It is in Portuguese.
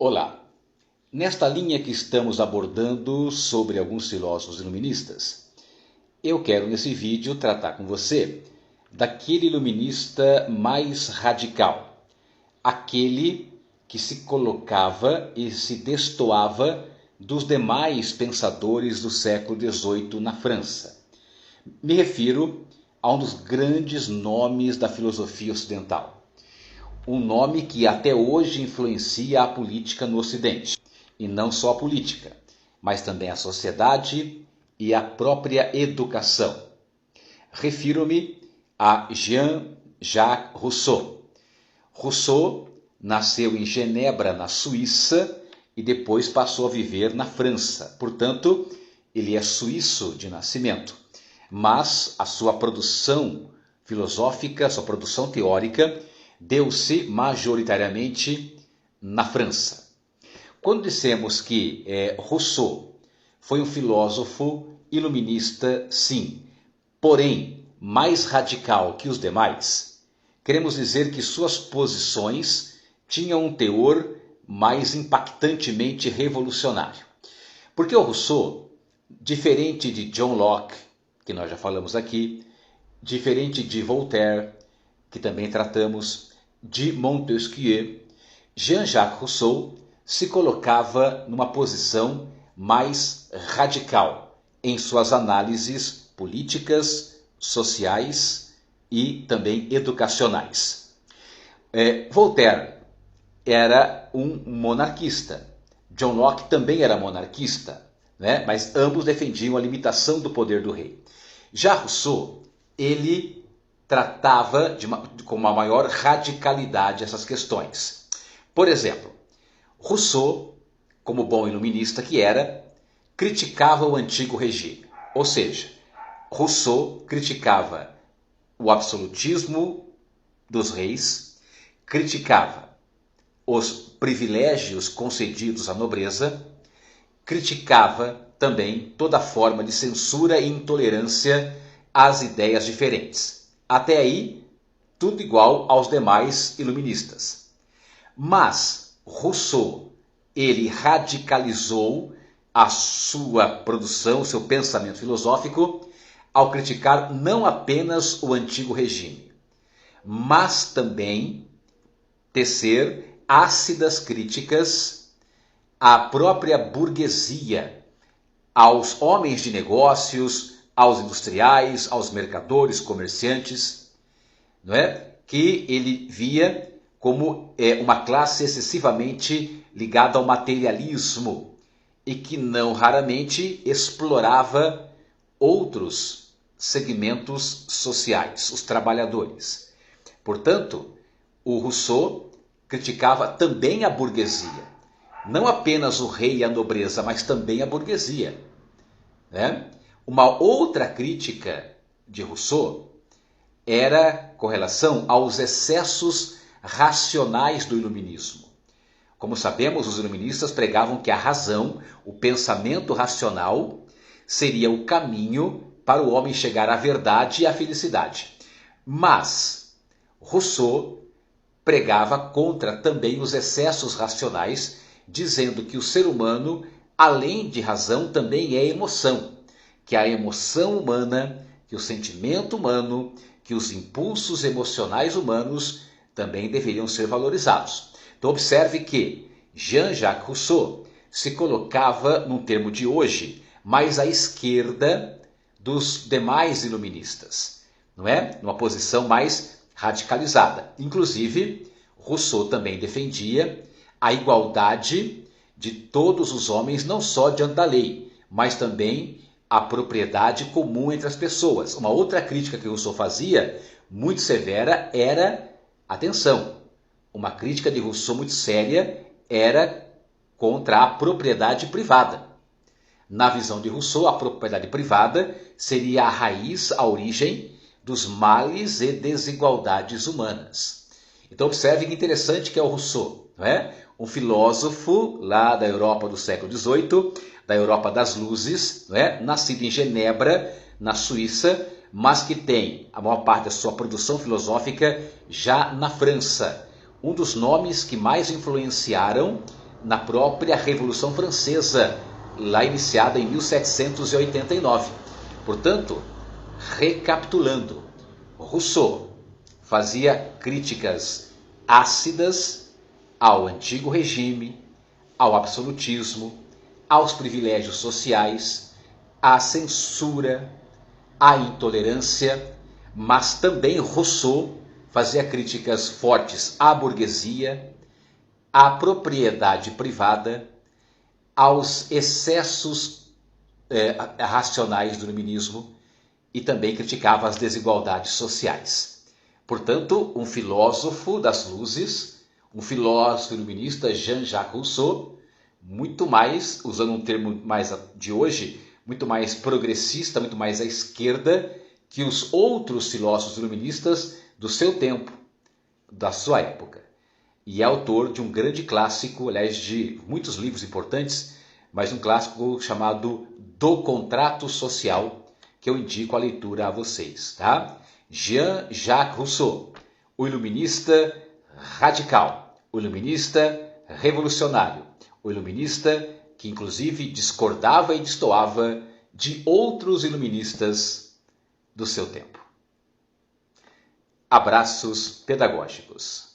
Olá! Nesta linha que estamos abordando sobre alguns filósofos iluministas, eu quero nesse vídeo tratar com você daquele iluminista mais radical, aquele que se colocava e se destoava dos demais pensadores do século XVIII na França. Me refiro a um dos grandes nomes da filosofia ocidental. Um nome que até hoje influencia a política no Ocidente. E não só a política, mas também a sociedade e a própria educação. Refiro-me a Jean-Jacques Rousseau. Rousseau nasceu em Genebra, na Suíça, e depois passou a viver na França. Portanto, ele é suíço de nascimento. Mas a sua produção filosófica, sua produção teórica, deu-se majoritariamente na França. Quando dissemos que Rousseau foi um filósofo iluminista, sim, porém mais radical que os demais, queremos dizer que suas posições tinham um teor mais impactantemente revolucionário. Porque o Rousseau, diferente de John Locke, que nós já falamos aqui, diferente de Voltaire, que também tratamos, de Montesquieu, Jean-Jacques Rousseau se colocava numa posição mais radical em suas análises políticas, sociais e também educacionais. Voltaire era um monarquista. John Locke também era monarquista, né? Mas ambos defendiam a limitação do poder do rei. Já Rousseau, ele tratava com uma maior radicalidade essas questões. Por exemplo, Rousseau, como bom iluminista que era, criticava o antigo regime. Ou seja, Rousseau criticava o absolutismo dos reis, criticava os privilégios concedidos à nobreza, criticava também toda forma de censura e intolerância às ideias diferentes. Até aí, tudo igual aos demais iluministas. Mas Rousseau, ele radicalizou a sua produção, o seu pensamento filosófico, ao criticar não apenas o antigo regime, mas também tecer ácidas críticas à própria burguesia, aos homens de negócios, aos industriais, aos mercadores, comerciantes, não é? Que ele via como uma classe excessivamente ligada ao materialismo e que não raramente explorava outros segmentos sociais, os trabalhadores. Portanto, o Rousseau criticava também a burguesia, não apenas o rei e a nobreza, mas também a burguesia, né? Uma outra crítica de Rousseau era com relação aos excessos racionais do iluminismo. Como sabemos, os iluministas pregavam que a razão, o pensamento racional, seria o caminho para o homem chegar à verdade e à felicidade. Mas Rousseau pregava contra também os excessos racionais, dizendo que o ser humano, além de razão, também é emoção. Que a emoção humana, que o sentimento humano, que os impulsos emocionais humanos também deveriam ser valorizados. Então observe que Jean-Jacques Rousseau se colocava, num termo de hoje, mais à esquerda dos demais iluministas, não é? Numa posição mais radicalizada. Inclusive, Rousseau também defendia a igualdade de todos os homens, não só diante da lei, mas também a propriedade comum entre as pessoas. Uma outra crítica que Rousseau fazia, muito severa, era, atenção, uma crítica de Rousseau muito séria era contra a propriedade privada. Na visão de Rousseau, a propriedade privada seria a raiz, a origem dos males e desigualdades humanas. Então observe que interessante que é o Rousseau, não é? Um filósofo lá da Europa do século XVIII, da Europa das Luzes, não é? Nascido em Genebra, na Suíça, mas que tem a maior parte da sua produção filosófica já na França. Um dos nomes que mais influenciaram na própria Revolução Francesa, lá iniciada em 1789. Portanto, recapitulando, Rousseau fazia críticas ácidas ao antigo regime, ao absolutismo, aos privilégios sociais, à censura, à intolerância, mas também Rousseau fazia críticas fortes à burguesia, à propriedade privada, aos excessos racionais do iluminismo e também criticava as desigualdades sociais. Portanto, um filósofo das luzes, um filósofo iluminista, Jean-Jacques Rousseau, muito mais, usando um termo mais de hoje, muito mais progressista, muito mais à esquerda que os outros filósofos iluministas do seu tempo, da sua época. E é autor de um grande clássico, aliás, de muitos livros importantes, mas um clássico chamado Do Contrato Social, que eu indico a leitura a vocês, tá? Jean-Jacques Rousseau, o iluminista radical, o iluminista revolucionário, o iluminista que inclusive discordava e destoava de outros iluministas do seu tempo. Abraços pedagógicos.